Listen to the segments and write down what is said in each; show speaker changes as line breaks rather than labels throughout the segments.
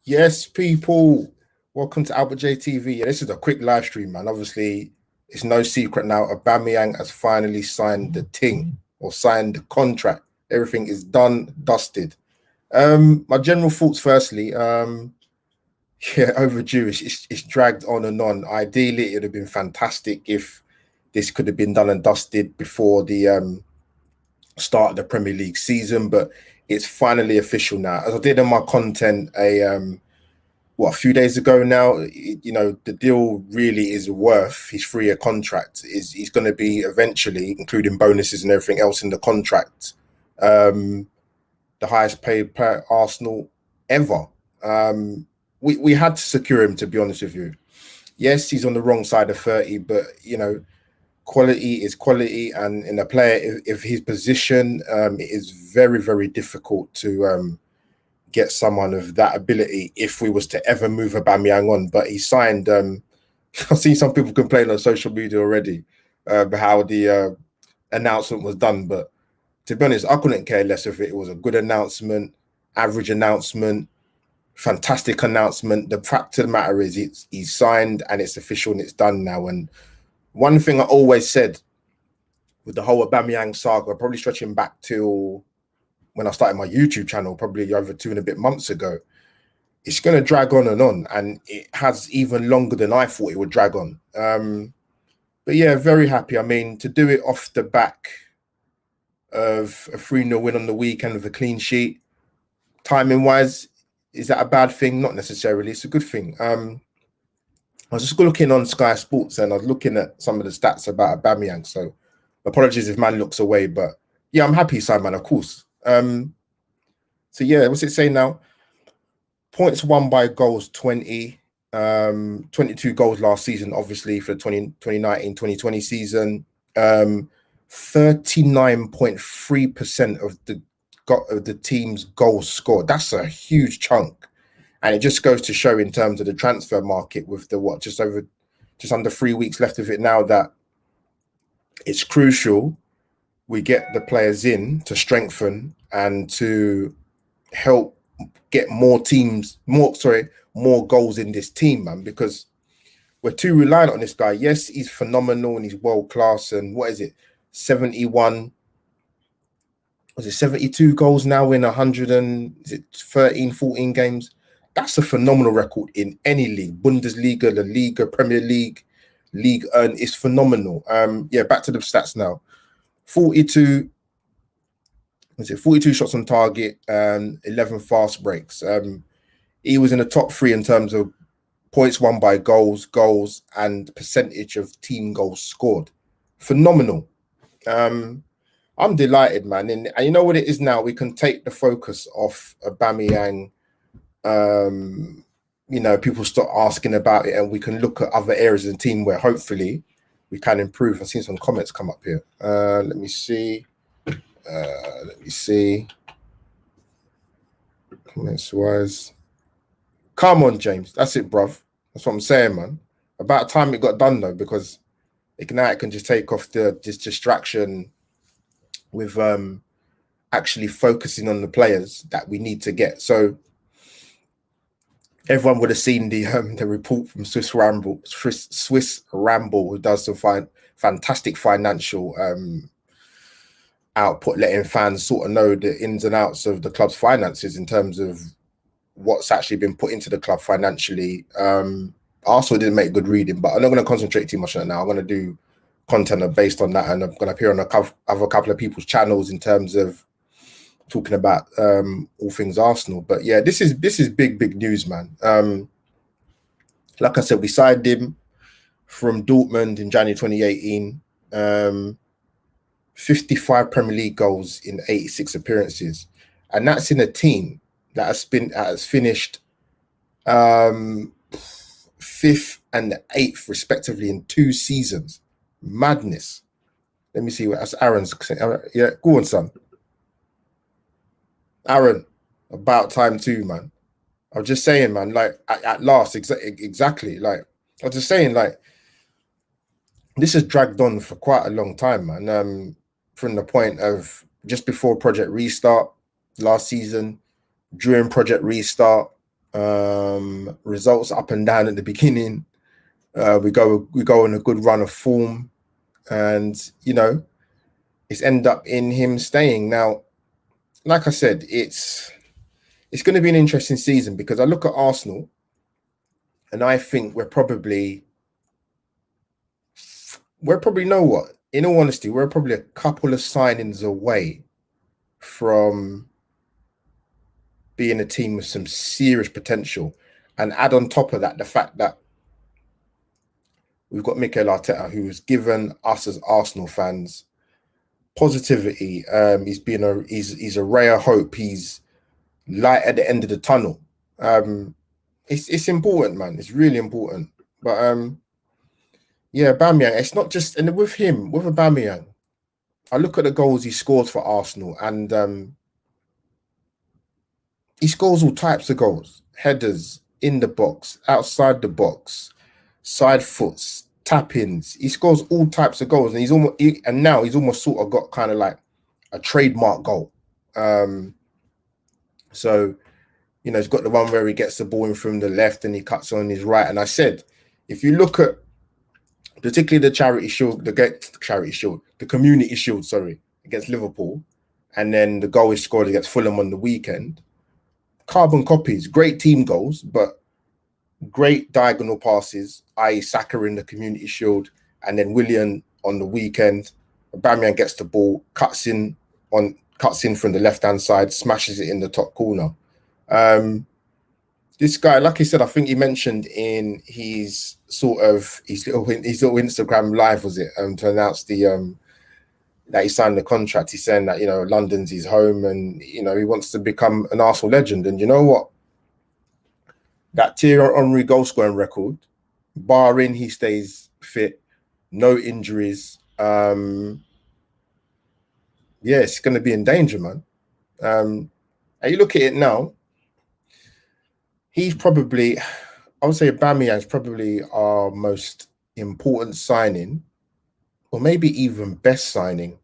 Yes, people, welcome to Albert J TV. Yeah, this is a quick live stream, man. Obviously, it's no secret now. Aubameyang has finally signed the ting or signed the contract. Everything is done, dusted. My general thoughts, firstly, yeah, overdue. It's dragged on and on. Ideally, it would have been fantastic if this could have been done and dusted before the start of the Premier League season, but it's finally official now. As I did in my content a few days ago now, the deal really is worth his 3-year contract. He's going to be eventually, including bonuses and everything else in the contract, the highest paid player at Arsenal ever. We had to secure him, to be honest with you. Yes, he's on the wrong side of 30, but quality is quality, and in a player, if his position, it is very, very difficult to get someone of that ability if we was to ever move Aubameyang on. But he signed. I've seen some people complain on social media already about how the announcement was done. But to be honest, I couldn't care less if it was a good announcement, average announcement, fantastic announcement. The fact of the matter is, he's signed and it's official and it's done now. And one thing I always said with the whole Aubameyang saga, probably stretching back till when I started my YouTube channel, probably over 2 and a bit months ago, it's going to drag on, and it has even longer than I thought it would drag on. But yeah, very happy. I mean, to do it off the back of a 3-0 win on the weekend with a clean sheet, timing-wise, is that a bad thing? Not necessarily. It's a good thing. I was just looking on Sky Sports and I was looking at some of the stats about Aubameyang. So apologies if man looks away, but yeah, I'm happy, Simon, of course. So yeah, what's it saying now? Points won by goals, 20, 22 goals last season, obviously for the 2019-2020 season. 39.3% of the team's goals scored. That's a huge chunk. And it just goes to show in terms of the transfer market with the just under 3 weeks left of it now, that it's crucial we get the players in to strengthen and to help get more goals in this team, man, because we're too reliant on this guy. Yes, he's phenomenal and he's world class. And what is it? 72 goals now in 13, 14 games? That's a phenomenal record in any league. Bundesliga, La Liga, Premier League, League Earn is phenomenal. Yeah, back to the stats now. 42 shots on target and 11 fast breaks. He was in the top 3 in terms of points won by goals, and percentage of team goals scored. Phenomenal. I'm delighted, man. And you know what it is now? We can take the focus off Aubameyang. People start asking about it, and we can look at other areas of the team where hopefully we can improve. I've seen some comments come up here. Let me see. Comments wise. Come on, James. That's it, bruv. That's what I'm saying, man. About time it got done though, because Ignite can just take off this distraction with actually focusing on the players that we need to get. So everyone would have seen the report from Swiss Ramble, who does some fantastic financial output, letting fans sort of know the ins and outs of the club's finances in terms of what's actually been put into the club financially. Arsenal didn't make good reading, but I'm not going to concentrate too much on it now. I'm going to do content based on that, and I'm going to appear on a couple of people's channels in terms of talking about all things Arsenal. But yeah, this is big news, man. Like I said, we signed him from Dortmund in January 2018. 55 Premier League goals in 86 appearances, and that's in a team that has finished 5th and 8th respectively in 2 seasons. Madness. Let me see what that's Aaron's. Yeah, go on, son. Aaron, about time too, man. I was just saying, man, like at last, exactly. Like I was just saying, like this has dragged on for quite a long time, man. From the point of just before Project Restart last season, during Project Restart, results up and down at the beginning. We go on a good run of form, and it's end up in him staying. Now, like I said, it's going to be an interesting season because I look at Arsenal and I think we're probably know what? In all honesty, we're probably a couple of signings away from being a team with some serious potential. And add on top of that the fact that we've got Mikel Arteta, who's given us as Arsenal fans positivity. He's a ray of hope. He's light at the end of the tunnel. It's important, man. It's really important. But yeah, Aubameyang. It's not just, and with Aubameyang, I look at the goals he scores for Arsenal, and he scores all types of goals: headers, in the box, outside the box, side foots, tap-ins. He scores all types of goals, and now he's almost sort of got kind of like a trademark goal. So he's got the one where he gets the ball in from the left and he cuts on his right. And I said, if you look at particularly the Community Shield, sorry, against Liverpool, and then the goal he scored against Fulham on the weekend, carbon copies, great team goals, but great diagonal passes, i.e. Saka in the Community Shield, and then Willian on the weekend. Aubameyang gets the ball, cuts in from the left-hand side, smashes it in the top corner. This guy, like he said, I think he mentioned in his little Instagram live, was it, to announce that he signed the contract. He's saying that London's his home, and he wants to become an Arsenal legend. And you know what? That Thierry Henry goal scoring record, barring he stays fit, no injuries, it's going to be in danger, man. And you look at it now, he's probably, I would say Aubameyang is probably our most important signing, or maybe even best signing,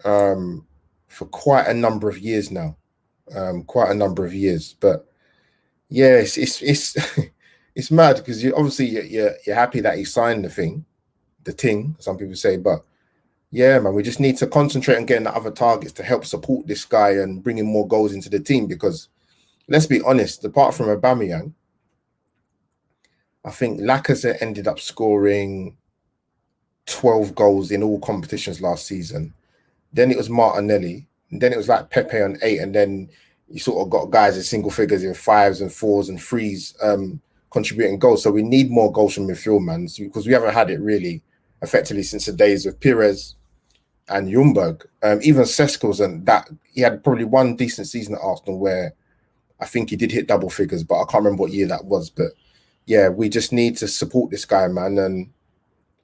for quite a number of years now. But yeah, it's mad because you're happy that he signed the thing, some people say, but yeah, man, we just need to concentrate on getting the other targets to help support this guy and bringing more goals into the team. Because let's be honest, apart from Aubameyang, I think Lacazette ended up scoring 12 goals in all competitions last season. Then it was Martinelli, and then it was like Pepe on 8, and then you sort of got guys in single figures in 5s and 4s and 3s contributing goals. So we need more goals from midfield, man, because we haven't had it really effectively since the days of Pires and Ljungberg. Even Sesko, and that he had probably one decent season at Arsenal where I think he did hit double figures, but I can't remember what year that was. But yeah, we just need to support this guy, man. And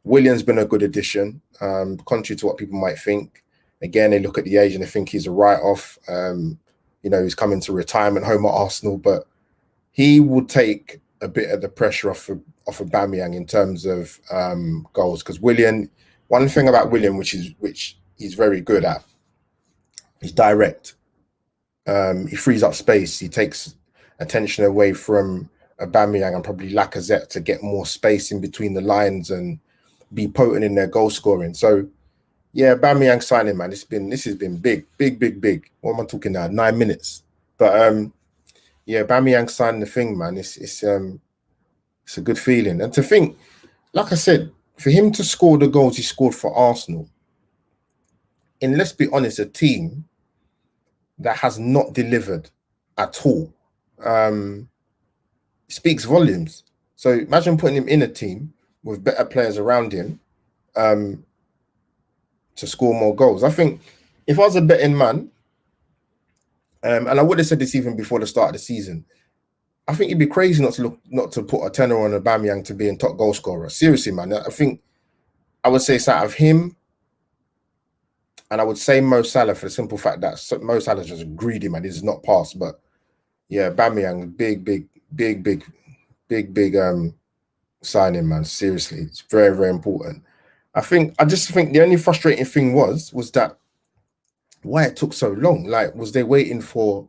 Willian's been a good addition, contrary to what people might think. Again, they look at the age and they think he's a write-off. He's coming to retirement home at Arsenal, but he will take a bit of the pressure off of Aubameyang in terms of goals. Because Willian, one thing about Willian, which he's very good at, he's direct. He frees up space. He takes attention away from Aubameyang and probably Lacazette to get more space in between the lines and be potent in their goal scoring. So yeah, Aubameyang signing, man. This has been big. What am I talking now? 9 minutes. But yeah, Aubameyang signing the thing, man. It's a good feeling. And to think, like I said, for him to score the goals he scored for Arsenal, in, let's be honest, a team that has not delivered at all, speaks volumes. So imagine putting him in a team with better players around him, to score more goals. I think if I was a betting man, and I would have said this even before the start of the season, I think it'd be crazy not to put a tenner on Aubameyang to be in top goal scorer. Seriously, man. I think I would say it's out of him, And I would say Mo Salah for the simple fact that Mo Salah is just greedy, man. This is not pass, but yeah, Aubameyang, big signing, man. Seriously, it's very, very important. I just think the only frustrating thing was that why it took so long. Like, was they waiting for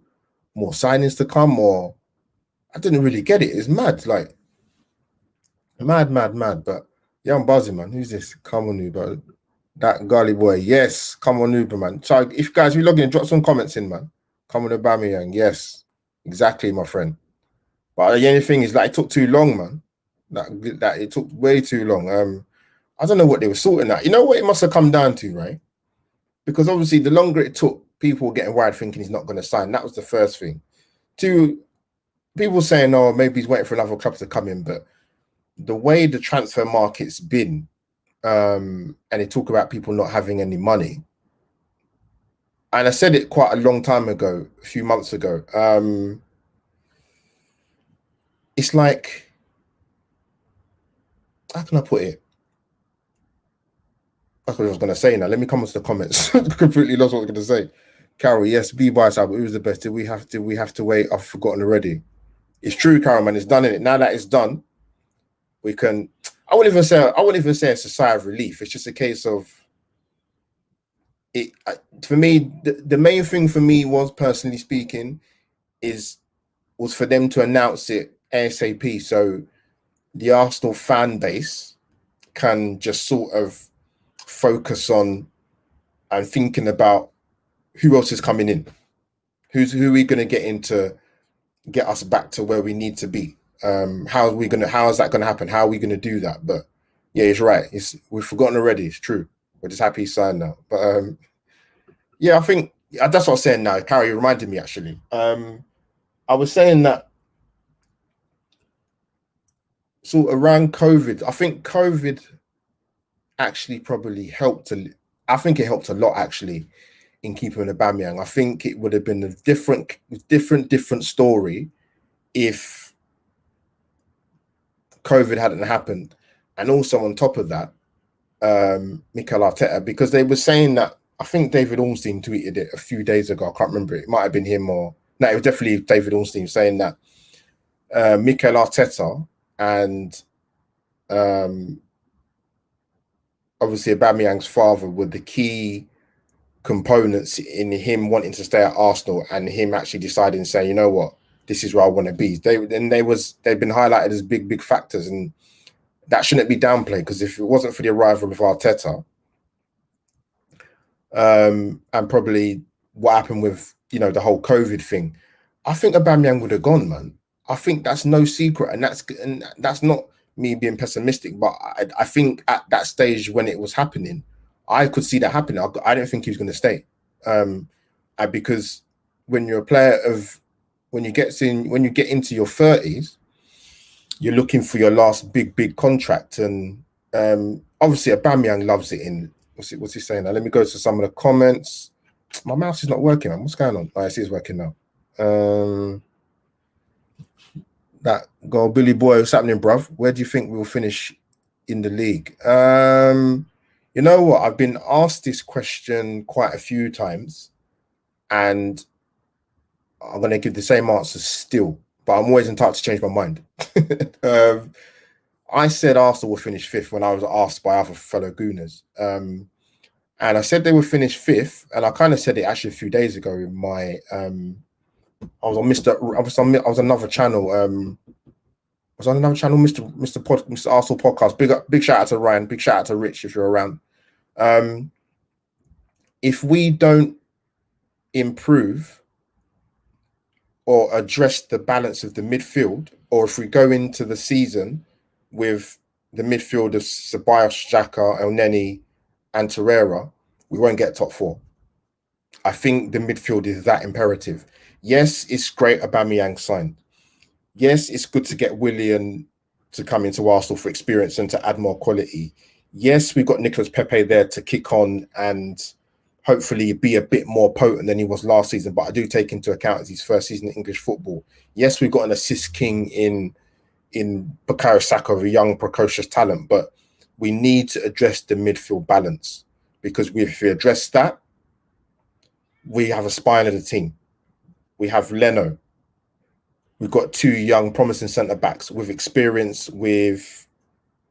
more signings to come, or I didn't really get it. It's mad, like mad. But yeah, I'm buzzing, man. Who's this? Come on, Uber. That Gully boy. Yes, come on, Uber, man. So if guys, we log in, drop some comments in, man. Come on, Aubameyang. Yes, exactly, my friend. But the only thing is, like, it took too long, man. That it took way too long. I don't know what they were sorting out. You know what it must have come down to, right? Because obviously, the longer it took, people were getting worried, thinking he's not going to sign. That was the first thing. Two, people saying, "Oh, maybe he's waiting for another club to come in." But the way the transfer market's been, and they talk about people not having any money, and I said it quite a long time ago, a few months ago. It's like, how can I put it? That's what I was going to say now. Let me come into the comments. Completely lost what I was going to say. Carol, yes, B-Bites out, but who's the best? Did we have to wait? I've forgotten already. It's true, Carol, man. It's done in it. Now that it's done, we can. I wouldn't even say it's a sigh of relief. It's just a case of it. For me, the main thing for me was, personally speaking, was for them to announce it ASAP, so the Arsenal fan base can just sort of focus on and thinking about who else is coming in, who are we going to get in to get us back to where we need to be. How is that gonna happen? How are we gonna do that? But yeah, he's right. We've forgotten already. It's true. We're just happy he's signed now. But yeah, I think that's what I'm saying now. Carrie, you reminded me actually. I was saying that, so around COVID, I think COVID actually probably helped. I think it helped a lot actually in keeping Aubameyang. I think it would have been a different story if COVID hadn't happened. And also on top of that, Mikel Arteta, because they were saying that, I think David Ornstein tweeted it a few days ago. I can't remember. It might have been him, or no, it was definitely David Ornstein saying that Mikel Arteta and obviously Aubameyang's father were the key components in him wanting to stay at Arsenal, and him actually deciding, saying, you know what, this is where I want to be. They've been highlighted as big factors, and that shouldn't be downplayed, because if it wasn't for the arrival of Arteta, and probably what happened with, the whole COVID thing, I think Aubameyang would have gone, man. I think that's no secret, and that's not me being pessimistic, but I think at that stage when it was happening, I could see that happening. I didn't think he was going to stay, because when you're a player when you get into your 30s, you're looking for your last big contract, and obviously Aubameyang loves it. What's he saying now? Let me go to some of the comments. My mouse is not working, man. What's going on? I see it's working now. That goal, Billy Boy, what's happening, bruv? Where do you think we'll finish in the league? You know what? I've been asked this question quite a few times, and I'm going to give the same answer still, but I'm always entitled to change my mind. I said Arsenal will finish 5th when I was asked by other fellow Gooners. And I said they would finish 5th, and I kind of said it actually a few days ago in my I was on another channel. Mr. Arsenal podcast. Big shout out to Ryan. Big shout out to Rich if you're around. If we don't improve or address the balance of the midfield, or if we go into the season with the midfield of Ceballos, Xhaka, Elneny, and Torreira, we won't get top 4. I think the midfield is that imperative. Yes, it's great Aubameyang signed. Yes, it's good to get Willian to come into Arsenal for experience and to add more quality. Yes, we've got Nicolas Pepe there to kick on and hopefully be a bit more potent than he was last season, but I do take into account it's his first season in English football. Yes, we've got an assist king in Bukayo Saka, a young, precocious talent, but we need to address the midfield balance, because if we address that, we have a spine of the team. We have Leno. We've got two young, promising centre backs with experience with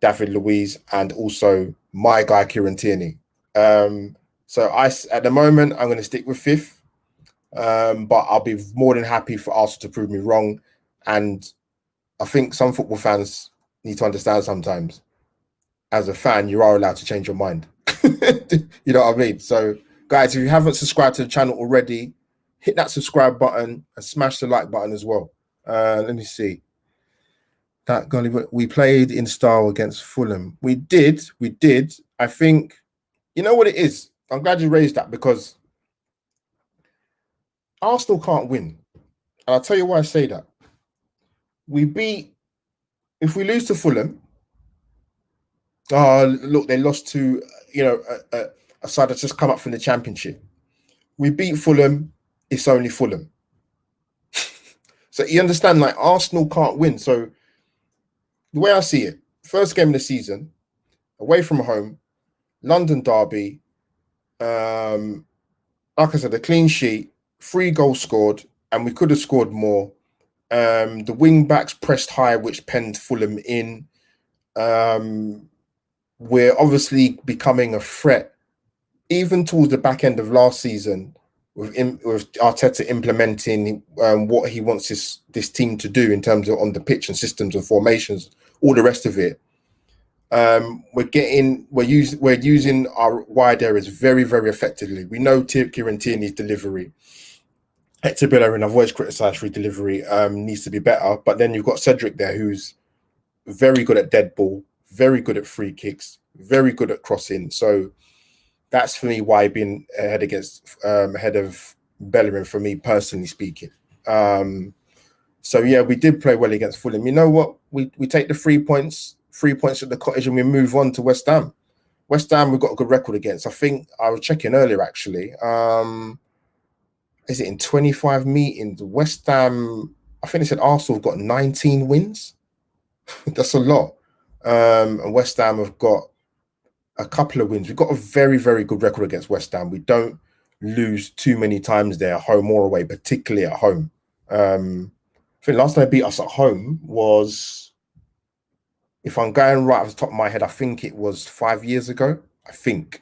David Luiz and also my guy Kieran Tierney. So at the moment I'm going to stick with fifth, but I'll be more than happy for Arsenal to prove me wrong. And I think some football fans need to understand sometimes, as a fan, you are allowed to change your mind. You know what I mean? So, guys, if you haven't subscribed to the channel already, hit that subscribe button and smash the like button as well. Let me see. We played in style against Fulham. We did. I think, you know what it is? I'm glad you raised that, because Arsenal can't win. And I'll tell you why I say that. If we lose to Fulham, look, they lost to, a side that's just come up from the Championship. We beat Fulham, it's only Fulham. So you understand, like, Arsenal can't win. So the way I see it, first game of the season, away from home, London derby, like I said, a clean sheet, 3 goals scored, and we could have scored more. The wing backs pressed high, which penned Fulham in. We're obviously becoming a threat, even towards the back end of last season, with Arteta implementing what he wants this team to do in terms of on the pitch and systems and formations, all the rest of it. We're using our wide areas very, very effectively. We know Kieran Tierney's delivery. Hector Bellerin, I've always criticised for his delivery, needs to be better. But then you've got Cedric there, who's very good at dead ball, very good at free kicks, very good at crossing. So that's for me why being ahead of Bellerin, for me personally speaking. So yeah, we did play well against Fulham. You know what? We take the 3 points at the Cottage, and we move on to West Ham. West Ham, we've got a good record against. I think I was checking earlier, actually. Is it in 25 meetings? West Ham, I think they said Arsenal have got 19 wins. That's a lot. And West Ham have got a couple of wins. We've got a very, very good record against West Ham. We don't lose too many times there, home or away, particularly at home. I think last time they beat us at home was, if I'm going right off the top of my head, I think it was 5 years ago. I think.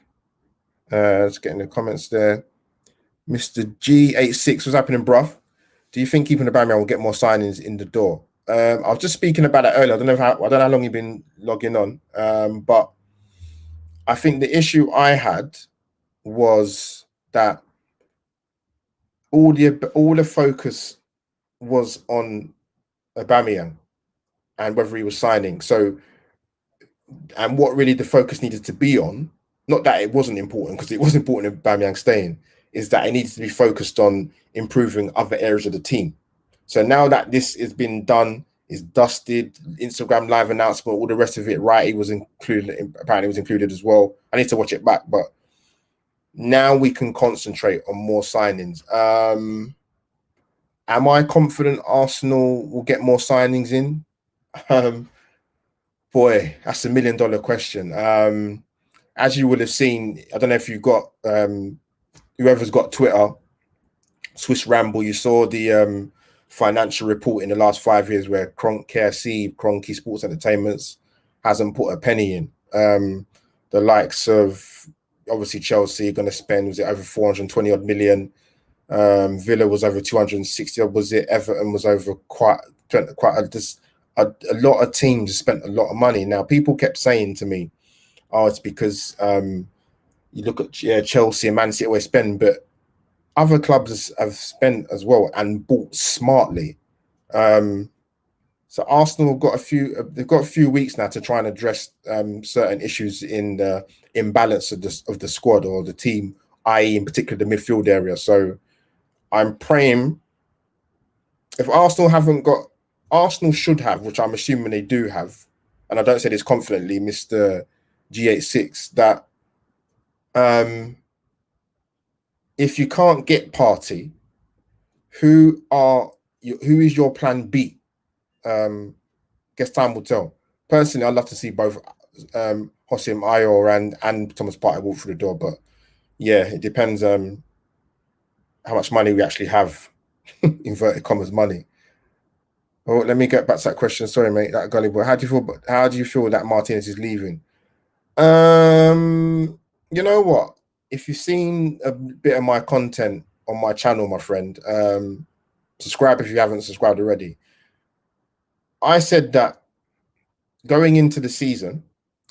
Let's get in the comments there. Mr. G86, what's happening, bruv? Do you think keeping Aubameyang will get more signings in the door? I was just speaking about it earlier. I don't know how long you've been logging on, but I think the issue I had was that all the focus was on Aubameyang and whether he was signing. So, and what really the focus needed to be on, not that it wasn't important, because it was important Aubameyang staying, is that it needs to be focused on improving other areas of the team. So now that this has been done, is dusted, Instagram live announcement, all the rest of it, right? He was included, apparently was included as well. I need to watch it back, but now we can concentrate on more signings. Am I confident Arsenal will get more signings in? Boy, that's $1 million question. As you would have seen, I don't know if you've got whoever's got Twitter, Swiss Ramble, you saw the financial report in the last 5 years where Kroenke Sports Entertainments hasn't put a penny in. The likes of obviously Chelsea are going to spend, was it over 420 odd million? Villa was over 260 odd, was it? Everton was over quite a lot of teams spent a lot of money. Now, people kept saying to me, oh, it's because you look at Chelsea and Man City always spend, but other clubs have spent as well and bought smartly. So Arsenal have got they've got a few weeks now to try and address certain issues in the imbalance of the squad or the team, i.e. in particular the midfield area. So I'm praying, if Arsenal should have, which I'm assuming they do have, and I don't say this confidently, Mr. G86, that if you can't get Partey, who is your plan B? Guess time will tell. Personally, I'd love to see both Hossein Ayor and Thomas Partey walk through the door, but yeah, it depends. how much money we actually have, inverted commas money. Oh, let me get back to that question. Sorry, mate, that gully boy. How do you feel? How do you feel that Martinez is leaving? You know what? If you've seen a bit of my content on my channel, my friend, subscribe if you haven't subscribed already. I said that going into the season,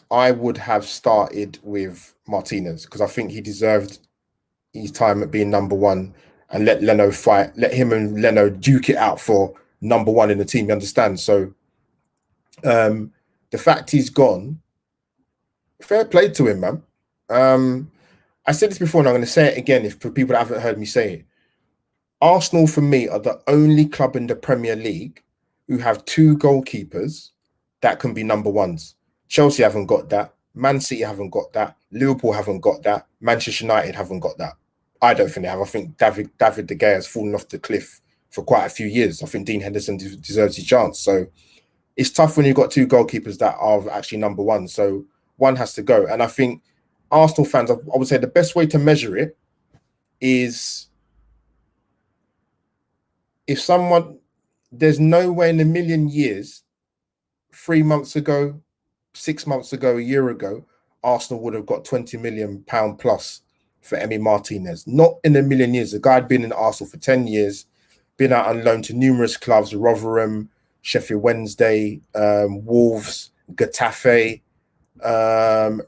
I would have started with Martinez because I think he deserved his time at being number one and let Leno fight, let him and Leno duke it out for number one in the team. You understand? So the fact he's gone, fair play to him, man. I said this before and I'm going to say it again if for people that haven't heard me say it. Arsenal, for me, are the only club in the Premier League who have two goalkeepers that can be number ones. Chelsea haven't got that. Man City haven't got that. Liverpool haven't got that. Manchester United haven't got that. I don't think they have. I think David De Gea has fallen off the cliff for quite a few years. I think Dean Henderson deserves his chance. So it's tough when you've got two goalkeepers that are actually number one. So one has to go. And I think Arsenal fans, I would say the best way to measure it is if someone, there's no way in a million years, 3 months ago, 6 months ago, a year ago, Arsenal would have got £20 million plus for Emi Martinez. Not in a million years. The guy had been in Arsenal for 10 years, been out on loan to numerous clubs, Rotherham, Sheffield Wednesday, Wolves, Getafe,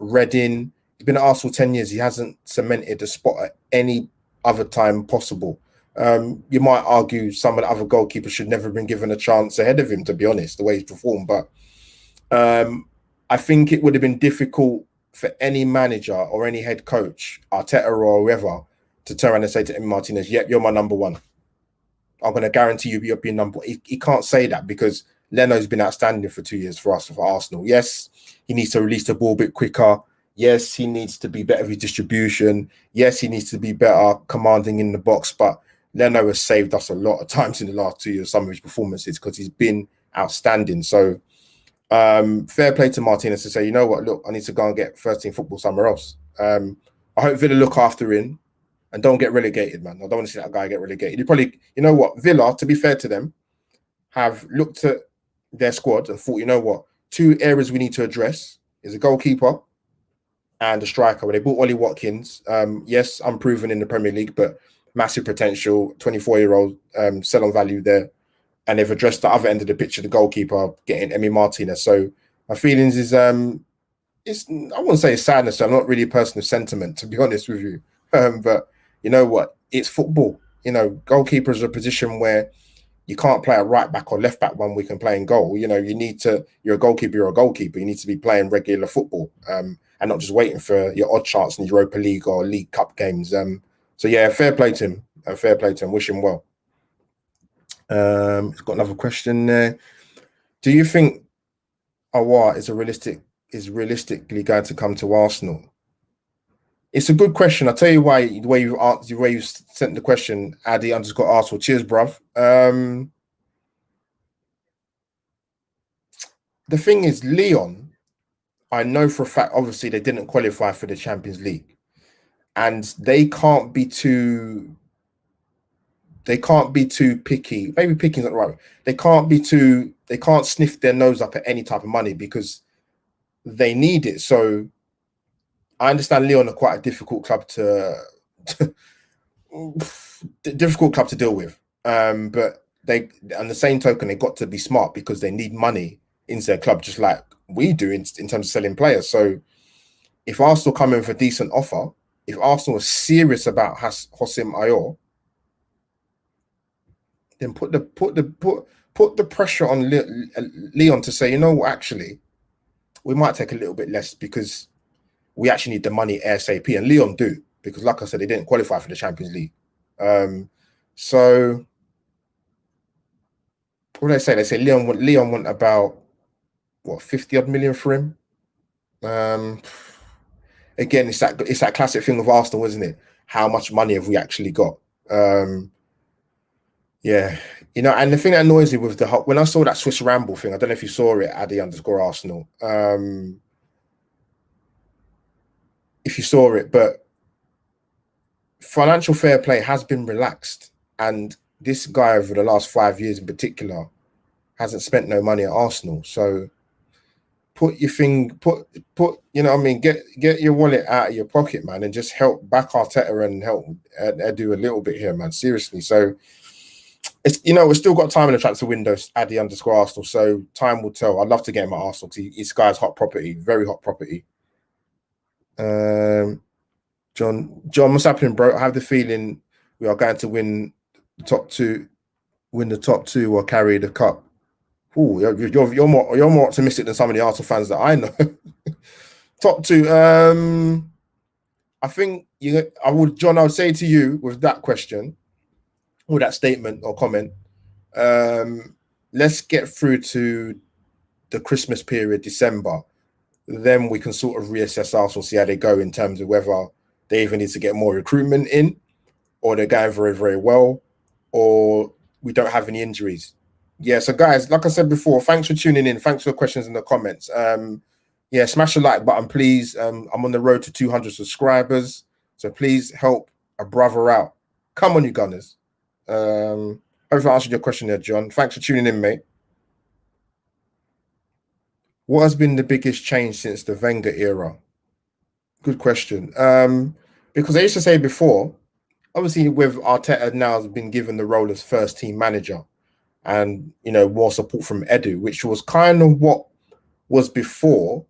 Reading. He's been at Arsenal 10 years. He hasn't cemented a spot at any other time possible. You might argue some of the other goalkeepers should never have been given a chance ahead of him, to be honest, the way he's performed. But I think it would have been difficult for any manager or any head coach, Arteta or whoever, to turn around and say to Emi Martinez, yep, you're my number one. I'm going to guarantee you'll be number one. He can't say that because Leno's been outstanding for 2 years for us, for Arsenal. Yes, he needs to release the ball a bit quicker. Yes, he needs to be better with his distribution. Yes, he needs to be better commanding in the box. But Leno has saved us a lot of times in the last 2 years, some of his performances, because he's been outstanding. So fair play to Martinez to say, you know what, look, I need to go and get first team football somewhere else. I hope Villa look after him and don't get relegated, man. I don't want to see that guy get relegated. You probably, you know what, Villa, to be fair to them, have looked at their squad and thought, you know what, two areas we need to address is a goalkeeper and a striker. Where they bought Ollie Watkins. Yes, unproven in the Premier League, but massive potential, 24-year-old, sell on value there. And they've addressed the other end of the picture, the goalkeeper, getting Emi Martinez. So my feelings is, it's, I wouldn't say it's sadness. I'm not really a person of sentiment, to be honest with you. But you know what? It's football. You know, goalkeeper is a position where you can't play a right back or left back 1 week and play in goal. You know, you need to, you're a goalkeeper, you're a goalkeeper. You need to be playing regular football and not just waiting for your odd chance in Europa League or League Cup games. So yeah, fair play to him. Fair play to him. Wish him well. He's got another question there. Do you think Aouar is realistically going to come to Arsenal? It's a good question. I'll tell you why. The way you sent the question, Addy_Arsenal. Cheers, bruv. The thing is, Lyon, I know for a fact, obviously, they didn't qualify for the Champions League. And they can't be too picky. Maybe picky is not right. They can't sniff their nose up at any type of money because they need it. So I understand Lyon are quite a difficult club to deal with. But they, on the same token, they got to be smart because they need money into their club, just like we do in terms of selling players. So if Arsenal come in with a decent offer, if Arsenal are serious about Houssem Aouar, then put the pressure on Lyon to say, you know, actually, we might take a little bit less because we actually need the money ASAP, and Lyon do, because like I said, they didn't qualify for the Champions League. So what do they say? They say Lyon want about what, 50 odd million for him. Again, it's that classic thing of Arsenal, isn't it? How much money have we actually got? Yeah, you know, and the thing that annoys me with when I saw that Swiss Ramble thing, I don't know if you saw it, Addy_Arsenal. If you saw it, but financial fair play has been relaxed, and this guy over the last 5 years in particular hasn't spent no money at Arsenal. So put your thing, put, you know what I mean, get your wallet out of your pocket, man, and just help back Arteta and help do a little bit here, man. Seriously. So it's, you know, we've still got time in the transfer window at the underscore Arsenal, so time will tell. I'd love to get him at Arsenal because this guy's hot property, very hot property. John, what's happening, bro? I have the feeling we are going to win the top two or carry the cup. Ooh, you're more optimistic than some of the Arsenal fans that I know. Top two. I think John, I would say to you with that question, or that statement or comment, let's get through to the Christmas period, December. Then we can sort of reassess Arsenal, see how they go in terms of whether they even need to get more recruitment in, or they're going very, very well, or we don't have any injuries. Yeah, so guys, like I said before, thanks for tuning in. Thanks for the questions in the comments. Yeah, smash the like button, please. I'm on the road to 200 subscribers, so please help a brother out. Come on, you Gunners. Hopefully I answered your question there, John. Thanks for tuning in, mate. What has been the biggest change since the Wenger era? Good question. Because I used to say before, obviously with Arteta now has been given the role as first team manager, and you know, more support from Edu, which was kind of what was before.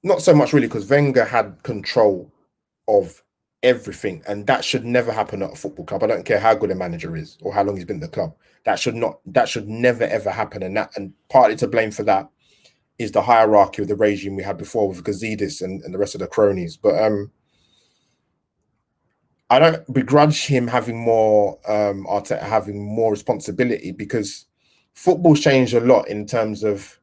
Not so much really, because Wenger had control of everything, and that should never happen at a football club. I don't care how good a manager is or how long he's been at the club. That should never ever happen. And partly to blame for that is the hierarchy of the regime we had before with Gazidis and the rest of the cronies. But I don't begrudge him having more Arteta having more responsibility, because football's changed a lot in terms of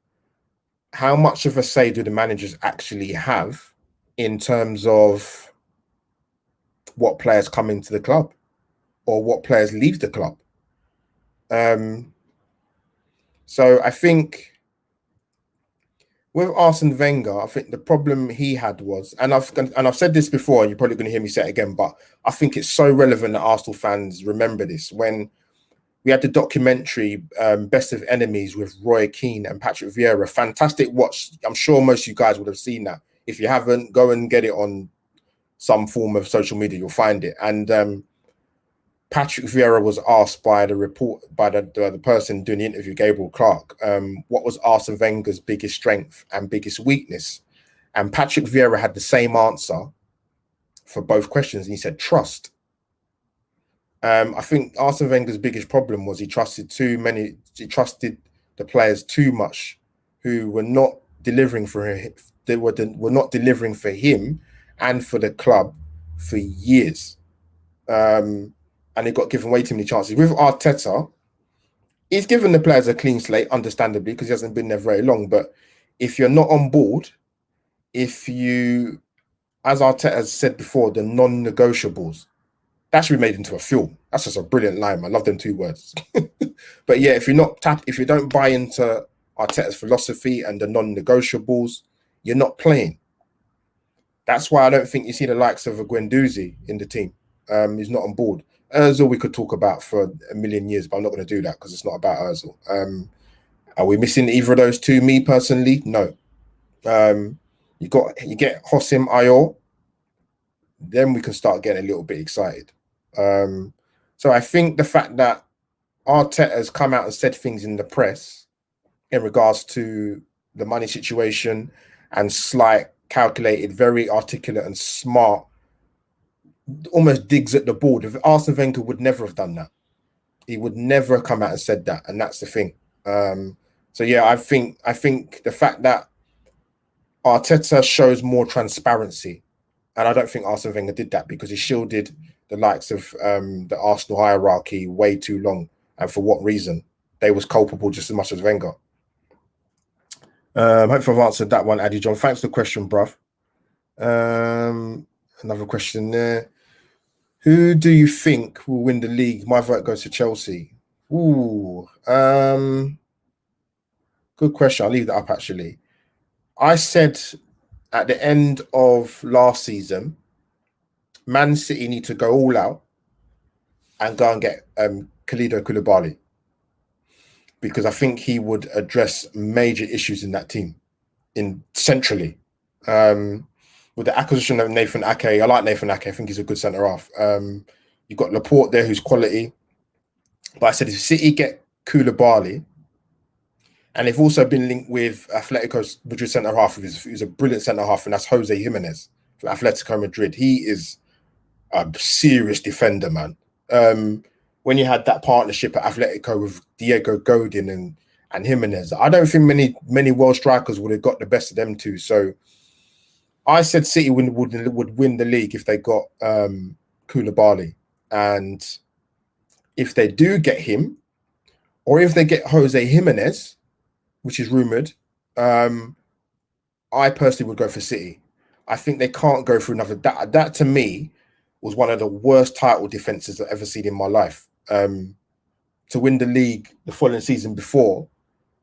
how much of a say do the managers actually have in terms of what players come into the club or what players leave the club. So I think with Arsene Wenger, I think the problem he had was, and I've said this before, and you're probably going to hear me say it again, but I think it's so relevant that Arsenal fans remember this. When we had the documentary Best of Enemies with Roy Keane and Patrick Vieira, fantastic watch. I'm sure most of you guys would have seen that. If you haven't, go and get it on some form of social media, you'll find it. And Patrick Vieira was asked by the person doing the interview, Gabriel Clark, what was Arsene Wenger's biggest strength and biggest weakness? And Patrick Vieira had the same answer for both questions, and he said trust. I think Arsene Wenger's biggest problem was he trusted the players too much, who were not delivering for him. They were not delivering for him and for the club for years. And he got given way too many chances. With Arteta, he's given the players a clean slate, understandably, because he hasn't been there very long. But if you're not on board, as Arteta has said before, the non-negotiables, that should be made into a film. That's just a brilliant line. I love them two words. But yeah, if you don't buy into Arteta's philosophy and the non-negotiables, you're not playing. That's why I don't think you see the likes of a Guendouzi in the team. He's not on board. Ozil we could talk about for a million years, but I'm not going to do that because it's not about Ozil. Are we missing either of those two? Me personally, no. You get Hossim Ayor, then we can start getting a little bit excited. So I think the fact that Arteta has come out and said things in the press in regards to the money situation and slight, calculated, very articulate and smart, almost digs at the board. If Arsene Wenger would never have done that. He would never have come out and said that, and that's the thing. So yeah, I think the fact that Arteta shows more transparency, and I don't think Arsene Wenger did that because he shielded the likes of the Arsenal hierarchy way too long, and for what reason? They was culpable just as much as Wenger. Hopefully I've answered that one, Addy John. Thanks for the question, bruv. Another question there. Who do you think will win the league? My vote goes to Chelsea. Ooh, good question. I'll leave that up, actually. I said at the end of last season, Man City need to go all out and go and get Khalidou Koulibaly, because I think he would address major issues in that team, in centrally. With the acquisition of Nathan Ake, I like Nathan Ake. I think he's a good centre half. You've got Laporte there, who's quality. But I said if City get Koulibaly, and they've also been linked with Atletico Madrid centre half, who's a brilliant centre half, and that's Jose Jimenez for Atletico Madrid. He is a serious defender, man. When you had that partnership at Atletico with Diego Godin and Jimenez, I don't think many world strikers would have got the best of them two. So I said City would win the league if they got Koulibaly, and if they do get him, or if they get Jose Jimenez, which is rumoured, I personally would go for City. I think they can't go for another. That to me was one of the worst title defences I've ever seen in my life. To win the league the following season before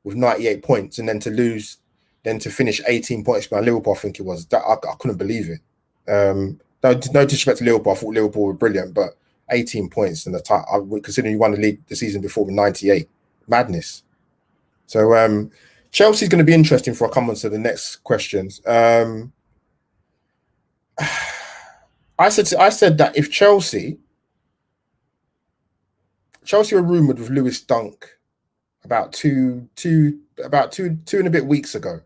with 98 points, and then to lose, then to finish 18 points behind Liverpool, I think it was. That I couldn't believe it. No disrespect to Liverpool, I thought Liverpool were brilliant, but 18 points in the title, considering you won the league the season before with 98, madness. So Chelsea's going to be interesting for I come on to the next questions. I said that if Chelsea were rumoured with Lewis Dunk about two and a bit weeks ago,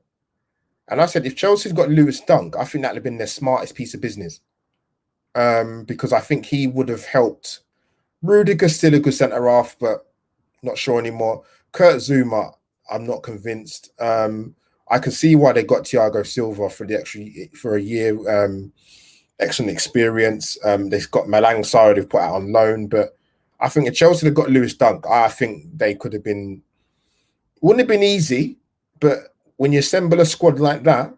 and I said if Chelsea's got Lewis Dunk, I think that'd have been their smartest piece of business, because I think he would have helped. Rudiger's still a good centre half, but not sure anymore. Kurt Zouma, I'm not convinced. I can see why they got Thiago Silva for a year. Excellent experience. They've got Malang Sarri they've put out on loan, but I think if Chelsea had got Lewis Dunk, I think they could have been. Wouldn't have been easy, but when you assemble a squad like that,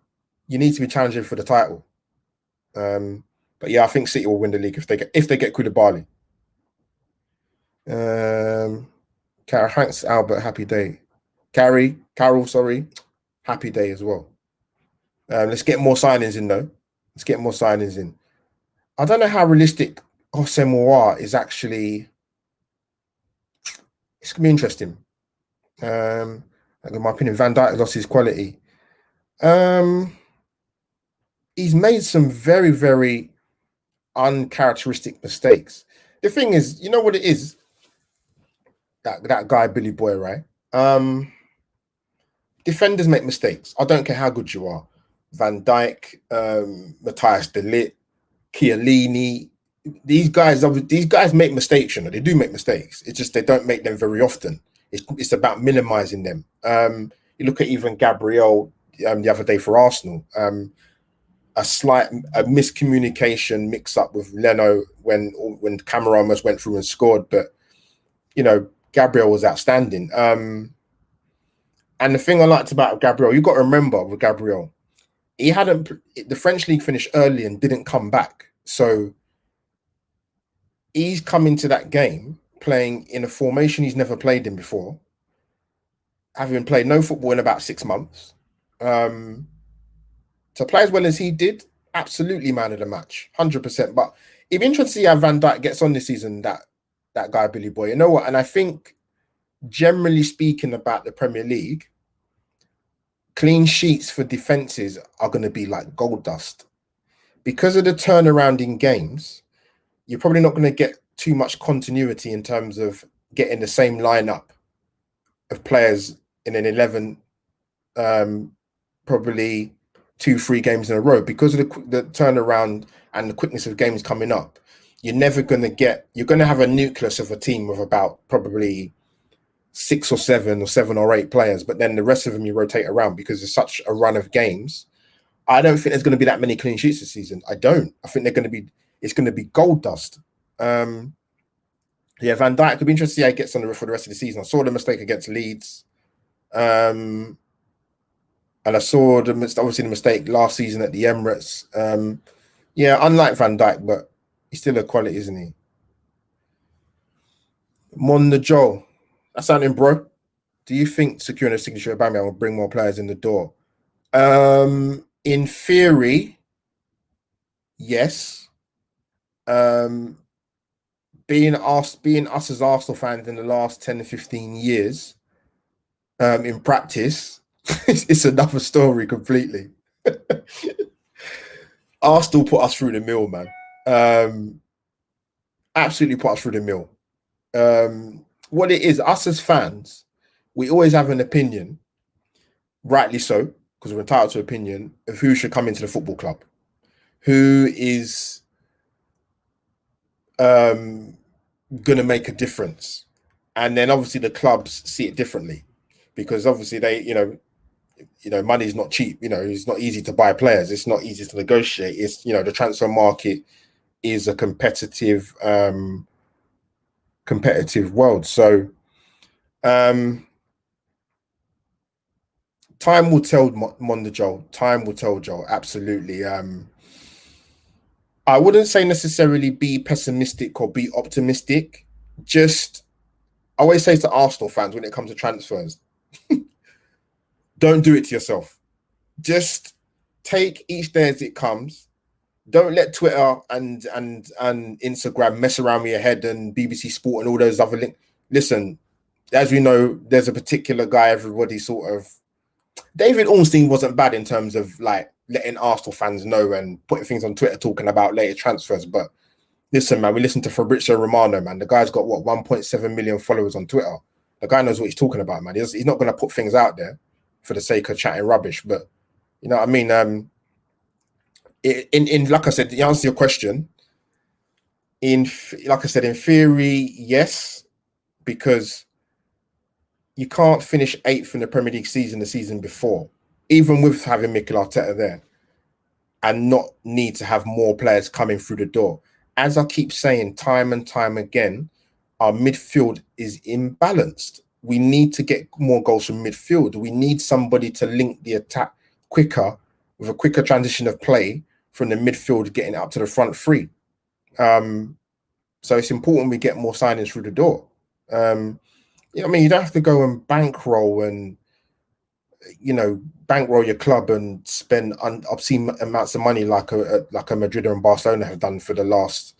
you need to be challenging for the title. But yeah, I think City will win the league if they get Koulibaly. Carol, thanks, Albert. Happy day. Carol, sorry. Happy day as well. Let's get more signings in, though. Let's get more signings in. I don't know how realistic Jose Moura is actually. It's going to be interesting. In my opinion, Van Dijk lost his quality. He's made some very, very uncharacteristic mistakes. The thing is, you know what it is? That guy, Billy Boy, right? Defenders make mistakes. I don't care how good you are. Van Dijk, Matthias de Ligt, Chiellini, these guys make mistakes, you know. They do make mistakes. It's just they don't make them very often. It's about minimizing them. You look at even Gabriel the other day for Arsenal. A miscommunication mix-up with Leno when Cameron almost went through and scored, but you know, Gabriel was outstanding. And the thing I liked about Gabriel, you got to remember with Gabriel, the French league finished early and didn't come back. So he's come into that game playing in a formation he's never played in before, having played no football in about 6 months. To play as well as he did, absolutely man of the match, 100%. But it'd be interesting to see how Van Dijk gets on this season, that guy, Billy Boy. You know what? And I think, generally speaking about the Premier League, clean sheets for defenses are going to be like gold dust. Because of the turnaround in games, you're probably not going to get too much continuity in terms of getting the same lineup of players in an 11, probably 2-3 games in a row. Because of the turnaround and the quickness of games coming up, you're going to have a nucleus of a team of about probably 6 or 7 or 7 or 8 players, but then the rest of them you rotate around because there's such a run of games. I don't think there's going to be that many clean sheets this season. I think it's going to be gold dust. Yeah, Van Dijk could be interesting to see how he gets on for the rest of the season. I saw the mistake against Leeds. And I saw obviously the mistake last season at the Emirates. Yeah, unlike Van Dijk, but he's still a quality, isn't he? Monda Joe, that's something, bro. Do you think securing a signature of Aubameyang will bring more players in the door? In theory, yes. Um, being us as Arsenal fans in the last 10 to 15 years, in practice, it's another story completely. Arsenal put us through the mill, man. Um, Absolutely put us through the mill. What it is, us as fans, we always have an opinion, rightly so, because we're entitled to opinion of who should come into the football club, who is going to make a difference. And then obviously the clubs see it differently because obviously money's not cheap. It's not easy to buy players. It's not easy to negotiate. It's, the transfer market is a competitive world. So time will tell, Monda Joel. Time will tell, Joel. Absolutely. I wouldn't say necessarily be pessimistic or be optimistic. Just, I always say to Arsenal fans when it comes to transfers, don't do it to yourself. Just take each day as it comes. Don't let Twitter and Instagram mess around with your head and BBC Sport and all those other links. Listen, as we know, there's a particular guy everybody sort of. David Ornstein wasn't bad in terms of like letting Arsenal fans know and putting things on Twitter talking about later transfers. But listen, man, we listen to Fabrizio Romano, man. The guy's got 1.7 million followers on Twitter. The guy knows what he's talking about, man. He's not going to put things out there for the sake of chatting rubbish. But you know what I mean? In like I said, to answer your question, like I said, in theory, yes, because you can't finish 8th in the Premier League season the season before, even with having Mikel Arteta there, and not need to have more players coming through the door. As I keep saying time and time again, our midfield is imbalanced. We need to get more goals from midfield. We need somebody to link the attack quicker, with a quicker transition of play from the midfield getting up to the front three. So it's important we get more signings through the door. You don't have to go and bankroll your club and spend obscene amounts of money like a Madrid and Barcelona have done for the last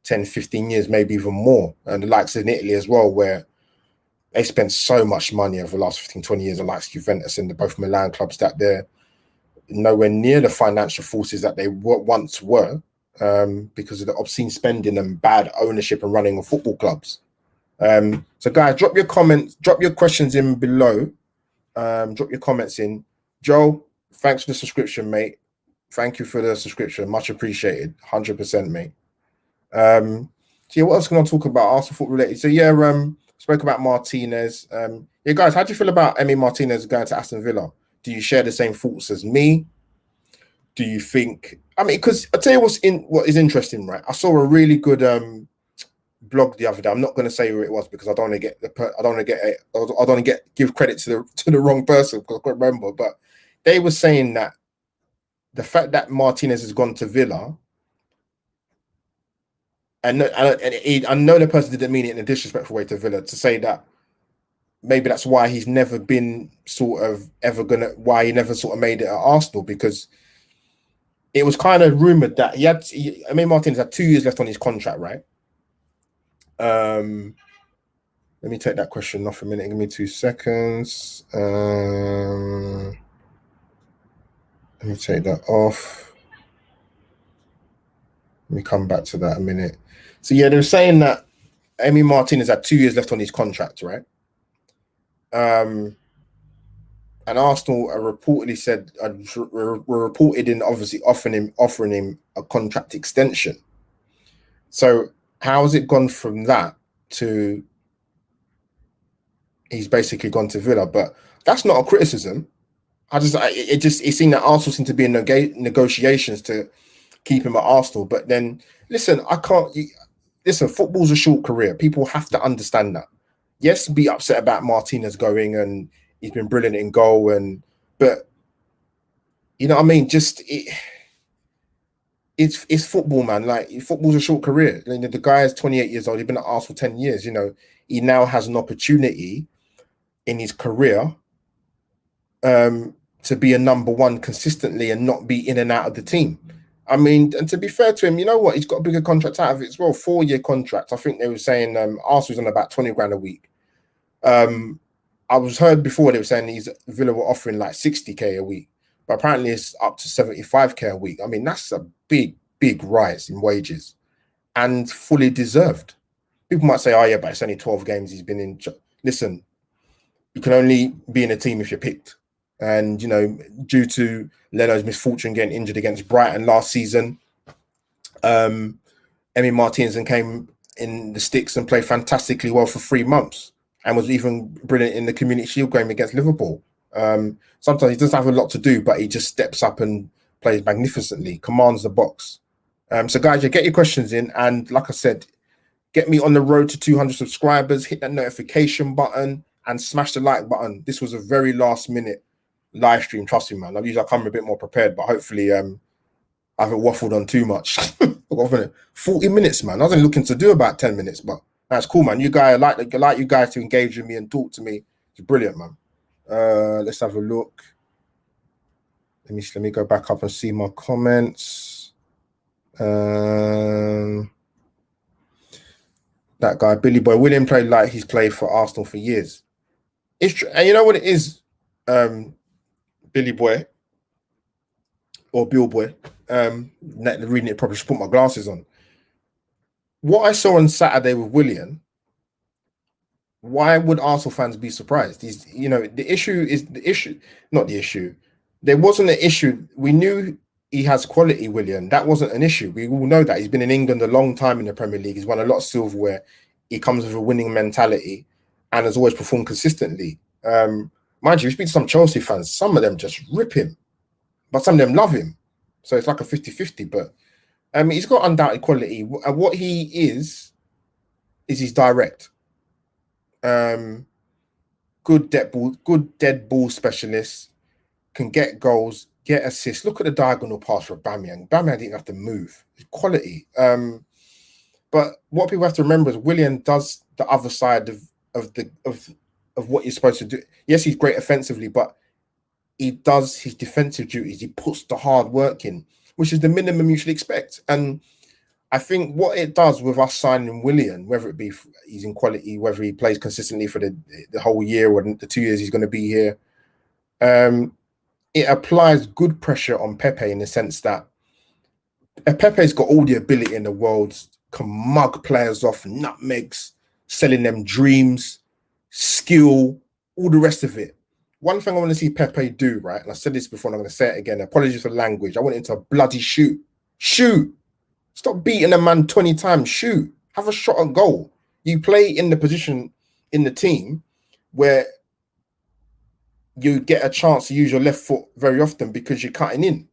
10, 15 years, maybe even more. And the likes in Italy as well, where they spent so much money over the last 15, 20 years, the likes of Juventus and both Milan clubs, that they're nowhere near the financial forces that they once were, because of the obscene spending and bad ownership and running of football clubs. So guys, drop your comments, drop your questions in below. Drop your comments in. Joel, thanks for the subscription, mate. Thank you for the subscription. Much appreciated. 100%, mate. So yeah, what else can I talk about? Arsenal football related. So yeah, spoke about Martinez. Yeah, guys, how do you feel about Emi Martinez going to Aston Villa? Do you share the same thoughts as me? Do you think? I mean, because I tell you what is interesting, right? I saw a really good blog the other day. I'm not going to say who it was because I don't want to give credit to the wrong person because I can't remember. But they were saying that the fact that Martinez has gone to Villa, and I know the person didn't mean it in a disrespectful way to Villa, to say that maybe that's why he's never been why he never sort of made it at Arsenal, because it was kind of rumored that Martinez had 2 years left on his contract, right? Let me take that question off a minute. Give me 2 seconds. Let me take that off. Let me come back to that a minute. So yeah, they're saying that Emi Martinez had 2 years left on his contract, right? And Arsenal reportedly said were reported in obviously offering him a contract extension. So how has it gone from that to he's basically gone to Villa? But that's not a criticism. It seemed that Arsenal seemed to be in negotiations to keep him at Arsenal. But then, listen, football's a short career. People have to understand that. Yes, be upset about Martinez going, and he's been brilliant in goal, but you know what I mean? It's football, man. Like, football's a short career. The guy is 28 years old. He's been at Arsenal 10 years. He now has an opportunity in his career to be a number one consistently and not be in and out of the team. I mean, and to be fair to him, you know what? He's got a bigger contract out of it as well. 4-year contract. I think they were saying Arsenal's on about 20 grand a week. I was heard before they were saying Villa were offering like 60k a week, but apparently it's up to 75k a week. I mean, that's a big, big rise in wages and fully deserved. People might say, oh yeah, but it's only 12 games he's been in. Listen, you can only be in a team if you're picked. And, you know, due to Leno's misfortune getting injured against Brighton last season, Emi Martinez came in the sticks and played fantastically well for 3 months and was even brilliant in the Community Shield game against Liverpool. Sometimes he doesn't have a lot to do, but he just steps up and plays magnificently, commands the box. So guys, get your questions in. And like I said, get me on the road to 200 subscribers, hit that notification button and smash the like button. This was a very last minute live stream. Trust me, man. I've usually come a bit more prepared, but hopefully I haven't waffled on too much. 40 minutes, man. I was only looking to do about 10 minutes, but that's cool, man. You guys, I like you guys to engage with me and talk to me. It's brilliant, man. Let's have a look. Let me go back up and see my comments. That guy, Billy Boy, William played like he's played for Arsenal for years. It's true. And you know what it is, Billy Boy or Bill Boy, reading it properly, just put my glasses on. What I saw on Saturday with William, why would Arsenal fans be surprised? The issue. There wasn't an issue. We knew he has quality, William. That wasn't an issue. We all know that. He's been in England a long time in the Premier League. He's won a lot of silverware. He comes with a winning mentality and has always performed consistently. Mind you, you speak to some Chelsea fans, some of them just rip him, but some of them love him. So it's like a 50-50. But he's got undoubted quality. And what he is he's direct. Good dead ball specialist, can get goals, get assists. Look at the diagonal pass for Aubameyang. Aubameyang didn't have to move. It's quality. But what people have to remember is William does the other side of what you're supposed to do. Yes, he's great offensively, but he does his defensive duties. He puts the hard work in, which is the minimum you should expect. And I think what it does with us signing William, whether it be he's in quality, whether he plays consistently for the whole year or the 2 years he's going to be here, it applies good pressure on Pepe in the sense that Pepe's got all the ability in the world, can mug players off, nutmegs, selling them dreams, skill, all the rest of it. One thing I want to see Pepe do, right, and I said this before and I'm going to say it again, apologies for the language, I want him to bloody shoot. Stop beating a man 20 times. Shoot. Have a shot on goal. You play in the position in the team where you get a chance to use your left foot very often because you're cutting in.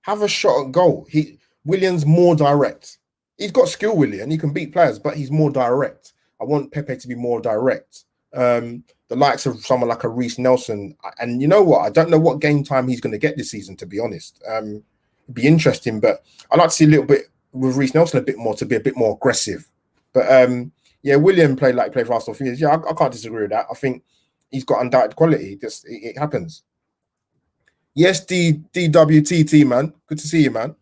Have a shot at goal. William's more direct. He's got skill, William. He can beat players, but he's more direct. I want Pepe to be more direct. The likes of someone like a Reece Nelson. And you know what? I don't know what game time he's going to get this season, to be honest. It'd be interesting, but I'd like to see a little bit with Reece Nelson a bit more, to be a bit more aggressive. But yeah, William played for Arsenal for years. Yeah, I can't disagree with that. I think he's got undoubted quality. It happens. Yes, DWTT, man. Good to see you, man.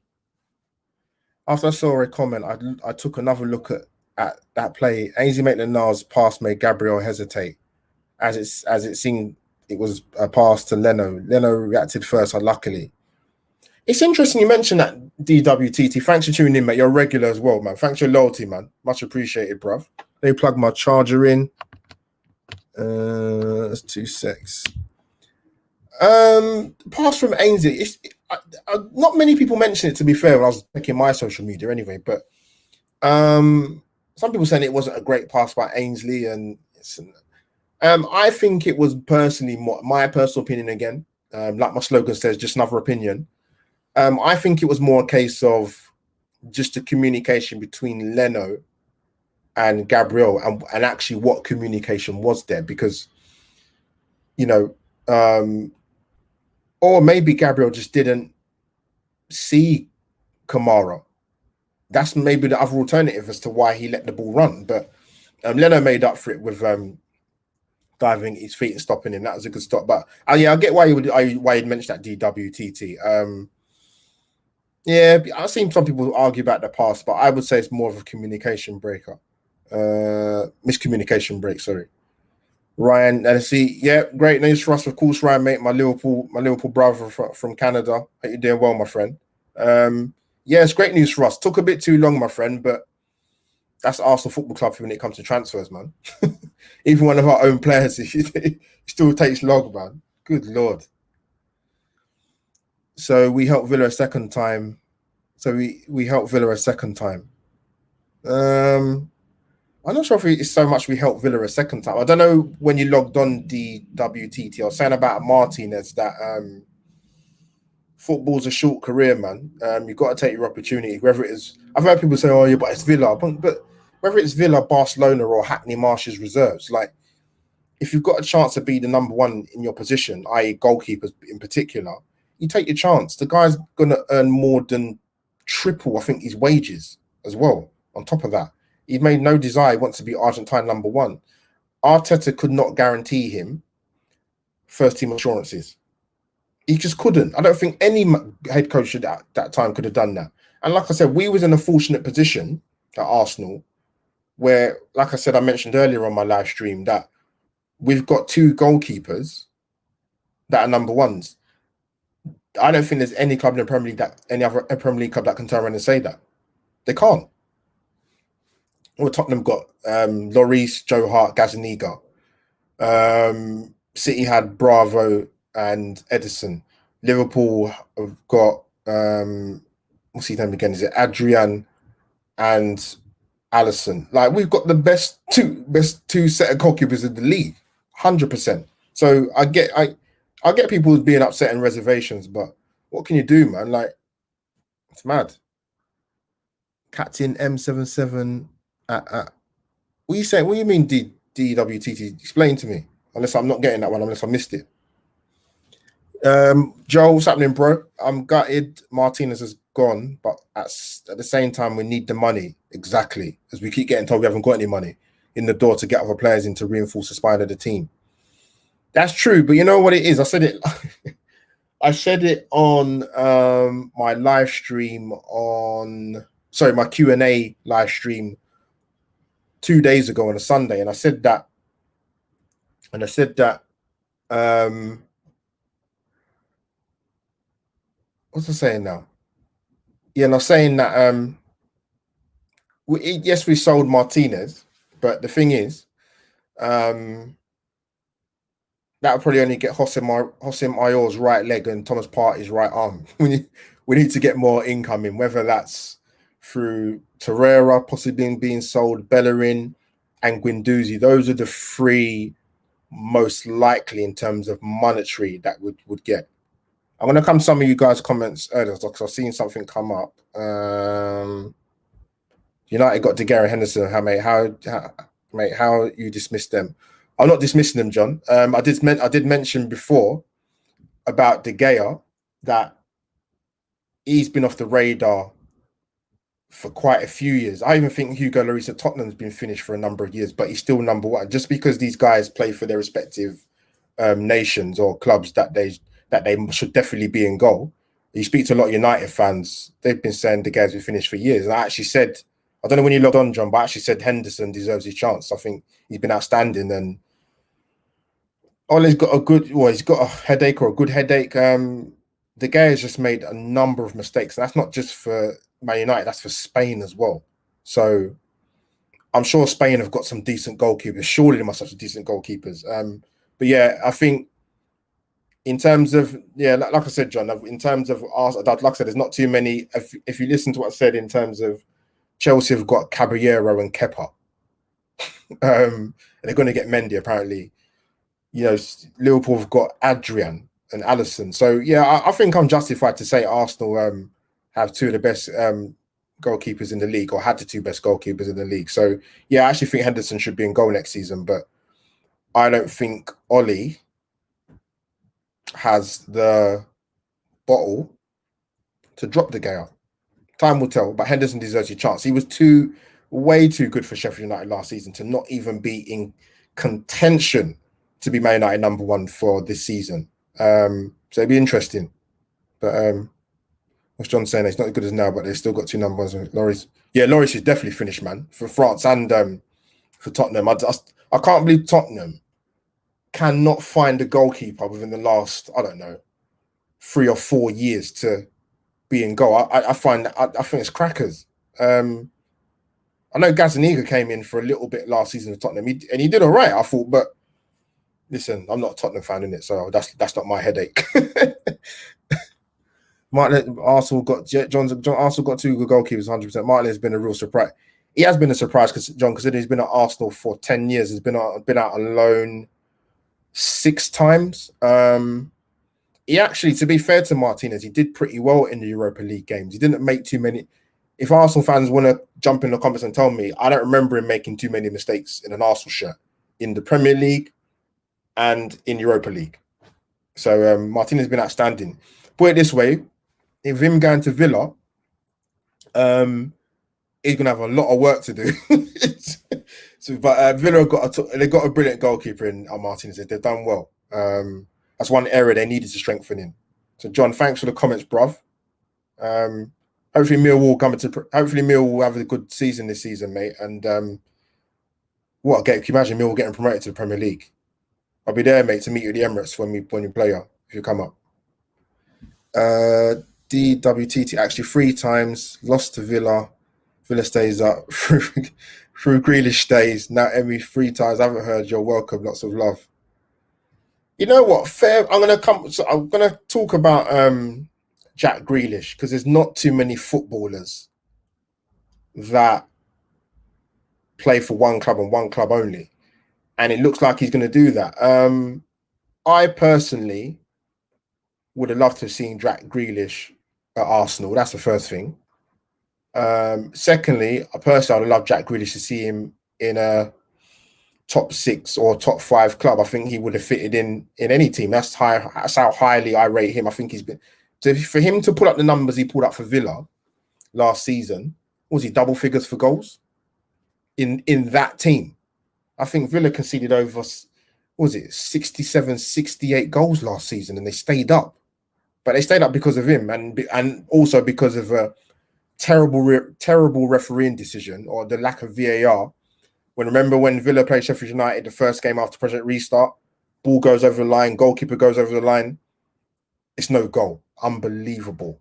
After I saw a comment, I took another look at that play. Ainsley Maitland-Niles pass made Gabriel hesitate. As it seemed it was a pass to Leno. Leno reacted first, luckily. It's interesting you mentioned that, DWTT. Thanks for tuning in, mate. You're a regular as well, man. Thanks for your loyalty, man. Much appreciated, bruv. Let me plug my charger in. That's 2 secs. Pass from Ainsley. Not many people mention it, to be fair, when I was checking my social media anyway, but some people saying it wasn't a great pass by Ainsley, and I think it was personally my personal opinion again. Like my slogan says, just another opinion. I think it was more a case of just the communication between Leno and Gabriel and actually what communication was there, because, you know, or maybe Gabriel just didn't see Kamara. That's maybe the other alternative as to why he let the ball run. But Leno made up for it with diving his feet and stopping him. That was a good stop. But yeah, I get why you'd mention that, DWTT. Yeah, I've seen some people argue about the past, but I would say it's more of a communication breaker. Miscommunication break, sorry. Ryan, and see, yeah, great news for us, of course, Ryan, mate, my Liverpool brother from Canada. Hope you're doing well, my friend. Yeah, it's great news for us. Took a bit too long, my friend, but that's Arsenal Football Club when it comes to transfers, man. Even one of our own players, it still takes long, man. Good lord. So we helped Villa a second time. So we helped Villa a second time. I'm not sure if it's so much we helped Villa a second time. I don't know when you logged on the WTT. I was saying about Martinez that football's a short career, man. You've got to take your opportunity, whether it is. I've heard people say, "Oh, yeah, but it's Villa," but whether it's Villa, Barcelona, or Hackney Marshes reserves, like if you've got a chance to be the number one in your position, i.e., goalkeepers in particular, you take your chance. The guy's gonna earn more than triple, I think, his wages as well. On top of that, he made no desire. He wants to be Argentine number one. Arteta could not guarantee him first team assurances. He just couldn't. I don't think any head coach at that time could have done that. And like I said, we was in a fortunate position at Arsenal where, like I said, I mentioned earlier on my live stream that we've got two goalkeepers that are number ones. I don't think there's any club in the Premier League any other Premier League club that can turn around and say that. They can't. Well, Tottenham got Lloris, Joe Hart, Gazaniga. City had Bravo and Edison. Liverpool have got what's his name again? Is it Adrian and Allison? Like we've got the best two set of goalkeepers in the league, 100%. So I get people being upset and reservations, but what can you do, man? Like it's mad. Captain M77 what you saying? What do you mean DWTT? Explain to me. Unless I'm not getting that one, unless I missed it. Joe, what's happening, bro? I'm gutted. Martinez is gone, but at the same time, we need the money. Exactly. As we keep getting told we haven't got any money in the door to get other players in to reinforce the spine of the team. That's true, but you know what it is? I said it I said it on my live stream my Q&A live stream 2 days ago on a Sunday, and I said that what's I saying now? Yeah, and I'm saying that yes, we sold Martinez, but the thing is, that would probably only get Hossein Ayor's right leg and Thomas Partey's right arm. we need to get more income in, whether that's through Torreira possibly being sold, Bellerin, and Guendouzi. Those are the three most likely in terms of monetary that would get. I'm going to come to some of you guys' comments earlier because I've seen something come up. United got De Gea and Henderson. How you dismiss them? I'm not dismissing them, John. I did mention before about De Gea that he's been off the radar for quite a few years. I even think Hugo Lloris at Tottenham's been finished for a number of years, but he's still number one. Just because these guys play for their respective nations or clubs that they should definitely be in goal. You speak to a lot of United fans, they've been saying De Gea's been finished for years. And I actually said, I don't know when you logged on, John, but I actually said Henderson deserves his chance. I think he's been outstanding, and Ole's got he's got a headache or a good headache. De Gea has just made a number of mistakes, and that's not just for Man United, that's for Spain as well. So I'm sure Spain have got some decent goalkeepers. Surely they must have some decent goalkeepers. But yeah, I think in terms of, like I said, John, in terms of Arsenal, like I said, there's not too many. If you listen to what I said in terms of Chelsea have got Caballero and Kepa. And they're going to get Mendy, apparently. Liverpool have got Adrian and Allison. So, yeah, I think I'm justified to say Arsenal have two of the best goalkeepers in the league, or had the two best goalkeepers in the league. So, yeah, I actually think Henderson should be in goal next season, but I don't think Ole has the bottle to drop De Gea. Time will tell, but Henderson deserves a chance. He was way too good for Sheffield United last season to not even be in contention to be Man United number one for this season. So it'd be interesting. But What's John saying? It's not as good as now, but they've still got 2 numbers. Lloris, yeah, Lloris is definitely finished, man, for France and for Tottenham. I can't believe Tottenham cannot find a goalkeeper within the last, I don't know, 3 or 4 years to be in goal. I find I think it's crackers. I know Gazaniga came in for a little bit last season with Tottenham, and he did all right, I thought. But listen, I'm not a Tottenham fan in it, so that's not my headache. Martin Arsenal got John Arsenal got 2 good goalkeepers, 100%. Martin has been a real surprise. He has been a surprise because John, considering he's been at Arsenal for 10 years, he's been out on loan 6 times. He actually, to be fair to Martinez, he did pretty well in the Europa League games. He didn't make too many. If Arsenal fans want to jump in the comments and tell me, I don't remember him making too many mistakes in an Arsenal shirt in the Premier League and in Europa League. So Martinez has been outstanding. Put it this way, if him going to Villa, he's gonna have a lot of work to do. But Villa got a brilliant goalkeeper in Martinez. They've done well. That's one area they needed to strengthen in. So John, thanks for the comments, bruv. Hopefully Millwall will have a good season this season, mate. And can you imagine Millwall getting promoted to the Premier League? I'll be there, mate, to meet you at the Emirates when you play you, if you come up. DWTT actually 3 times, lost to Villa. Villa stays up through Grealish stays. Now Emmy 3 times. I haven't heard. You're welcome. Lots of love. You know what? Fair. I'm gonna talk about Jack Grealish because there's not too many footballers that play for one club and one club only, and it looks like he's going to do that. I personally would have loved to have seen Jack Grealish at Arsenal. That's the first thing. Secondly, I personally would love Jack Grealish to see him in a top 6 or top 5 club. I think he would have fitted in any team. That's how highly I rate him. I think he's been. So for him to pull up the numbers he pulled up for Villa last season, was he double figures for goals in that team? I think Villa conceded over, 67, 68 goals last season, and they stayed up. But they stayed up because of him, and also because of a terrible refereeing decision or the lack of VAR. Remember when Villa played Sheffield United, the first game after Project Restart, ball goes over the line, goalkeeper goes over the line, it's no goal. Unbelievable.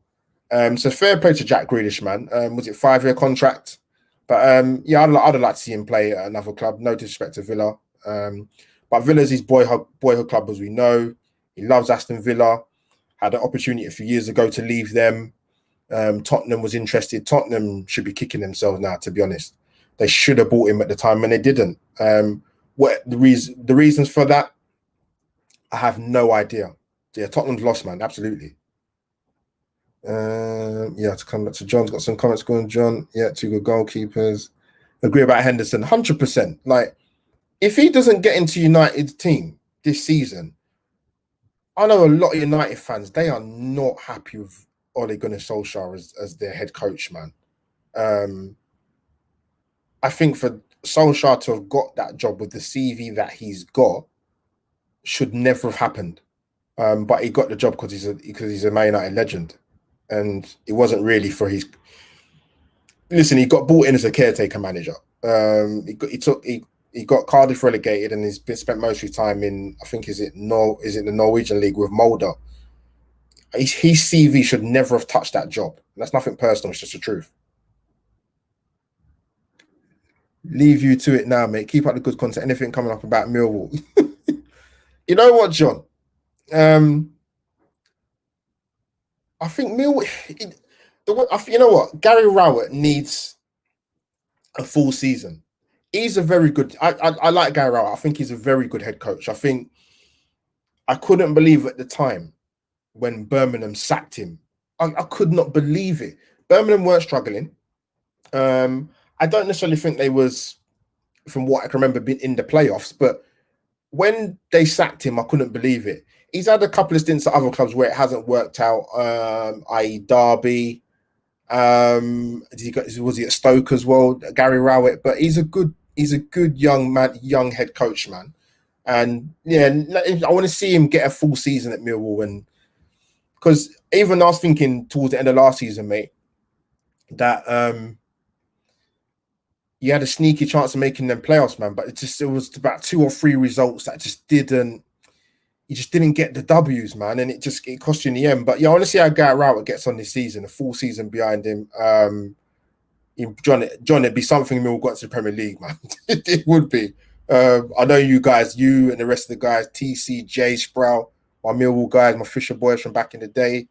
So fair play to Jack Grealish, man. Was it 5-year contract? But yeah, I'd like to see him play at another club. No disrespect to Villa. But Villa's his boyhood club, as we know. He loves Aston Villa. Had an opportunity a few years ago to leave them. Tottenham was interested. Tottenham should be kicking themselves now, to be honest. They should have bought him at the time and they didn't. What the reasons for that? I have no idea. Yeah, Tottenham's lost, man. Absolutely. Yeah, to come back to John's got some comments going. John, yeah, 2 good goalkeepers. Agree about Henderson, 100%. Like, if he doesn't get into United's team this season, I know a lot of United fans, they are not happy with Ole Gunnar Solskjaer as their head coach, man. I think for Solskjaer to have got that job with the CV that he's got should never have happened. But he got the job because he's a Man United legend. And it wasn't really for his. Listen, he got brought in as a caretaker manager. He got Cardiff relegated, and he's spent most of his time in. I think is it the Norwegian league with Molde. His CV should never have touched that job. That's nothing personal. It's just the truth. Leave you to it now, mate. Keep up the good content. Anything coming up about Millwall? You know what, John? I think Millwall. You know what? Gary Rowett needs a full season. He's a very good. I like Gary Rowett. I think he's a very good head coach. I couldn't believe at the time when Birmingham sacked him. I could not believe it. Birmingham weren't struggling. I don't necessarily think they was, from what I can remember, being in the playoffs. But when they sacked him, I couldn't believe it. He's had a couple of stints at other clubs where it hasn't worked out, i.e. Derby. Was he at Stoke as well, Gary Rowett? But he's a good young head coach, man. And yeah, I want to see him get a full season at Millwall. And because even I was thinking towards the end of last season, mate, that you had a sneaky chance of making them playoffs, man. But it was about 2 or 3 results that you just didn't get the W's, man, and it cost you in the end. But yeah, I want to see how Gareth Rowett gets on this season, a full season behind him. John, it'd be something Mill got to the Premier League, man. It would be. I know you guys, you and the rest of the guys, TCJ, Sprout, my Millwall guys, my Fisher boys from back in the day.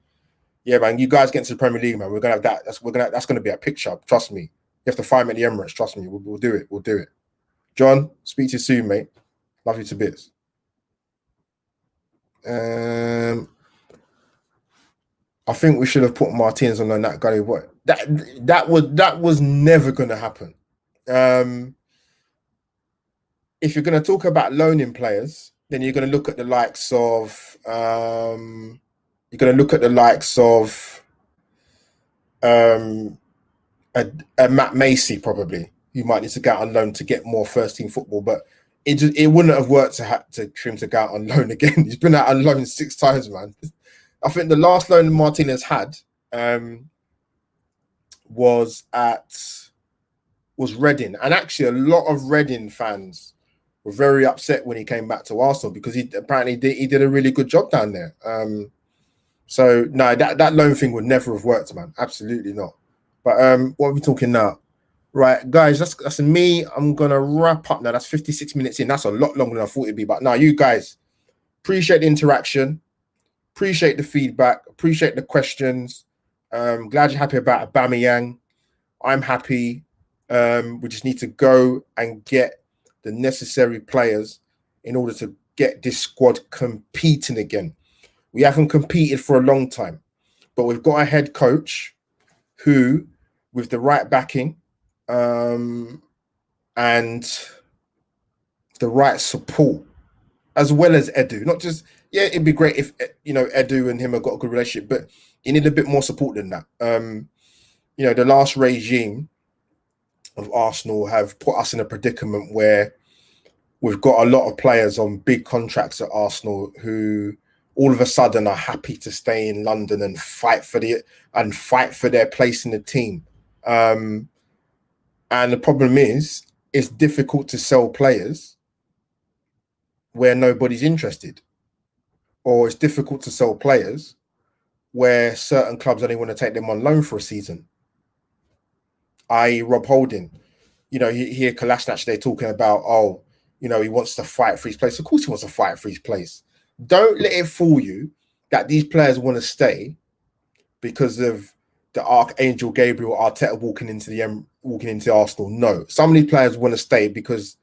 Yeah, man, you guys get into the Premier League, man. We're gonna have that. That's gonna be a picture. Trust me. You have to fight me at the Emirates. Trust me. We'll do it. We'll do it. John, speak to you soon, mate. Love you to bits. I think we should have put Martinez on that guy. What that was never going to happen. If you're going to talk about loaning players, then you're going to look at the likes of a Matt Macy, probably. You might need to go out on loan to get more first team football, but it wouldn't have worked for him to go out on loan again. He's been out on loan 6 times, man. I think the last loan Martinez had was Reading, and actually a lot of Reading fans were very upset when he came back to Arsenal because he did a really good job down there. So no, that loan thing would never have worked, man. Absolutely not. But what are we talking now? Right, guys, that's me. I'm gonna wrap up now. That's 56 minutes in. That's a lot longer than I thought it'd be. But now, you guys, appreciate the interaction, appreciate the feedback, appreciate the questions. Glad you're happy about Aubameyang. I'm happy. We just need to go and get the necessary players in order to get this squad competing again. We haven't competed for a long time, but we've got a head coach who, with the right backing, and the right support, as well as Edu. Not just, yeah, it'd be great if, Edu and him have got a good relationship, but you need a bit more support than that. The last regime of Arsenal have put us in a predicament where we've got a lot of players on big contracts at Arsenal who all of a sudden are happy to stay in London and fight for their place in the team. And the problem is, it's difficult to sell players where nobody's interested. Or it's difficult to sell players where certain clubs only want to take them on loan for a season. I.e. Rob Holding. You hear Kolasinac, they're talking about, he wants to fight for his place. Of course he wants to fight for his place. Don't let it fool you that these players want to stay because of the Archangel Gabriel Arteta walking into Arsenal. No, some of these players want to stay because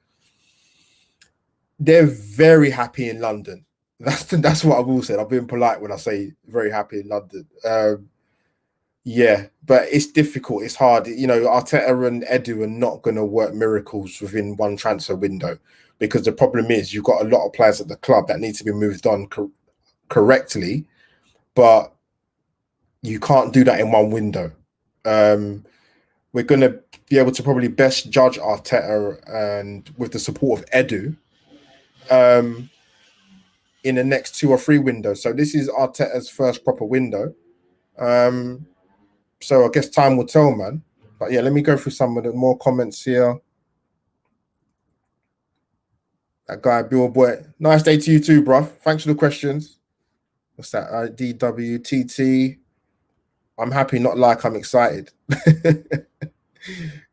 they're very happy in London. That's what I've all said. I've been polite when I say very happy in London. Yeah, but it's difficult. It's hard. Arteta and Edu are not going to work miracles within one transfer window because the problem is you've got a lot of players at the club that need to be moved on correctly, but you can't do that in one window. We're going to be able to probably best judge Arteta and with the support of Edu in the next 2 or 3 windows. So this is Arteta's first proper window. So I guess time will tell, man. But yeah, let me go through some of the more comments here. That guy, Bill Boy. Nice day to you too, bro. Thanks for the questions. What's that? DWTT. I'm happy, not like I'm excited.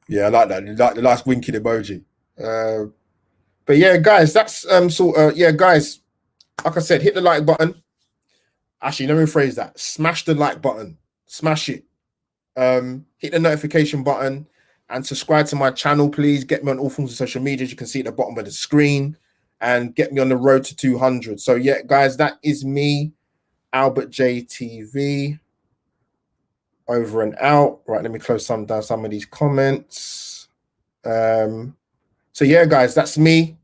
Yeah, I like that. Like the last winking emoji. But yeah, guys, that's guys. Like I said, hit the like button. Actually, let me rephrase that. Smash the like button. Smash it. Hit the notification button and subscribe to my channel, please. Get me on all forms of social media. You can see at the bottom of the screen and get me on the road to 200. So yeah, guys, that is me, Albert JTV. Over and out. Right, let me close down some of these comments. So yeah, guys, that's me.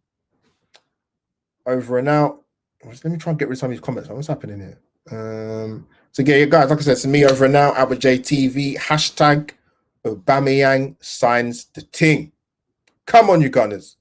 Over and out. Let me try and get rid of some of these comments. What's happening here? So yeah, guys, like I said, it's me over and out. Albert JTV. Hashtag Aubameyang signs the ting. Come on, you Gunners.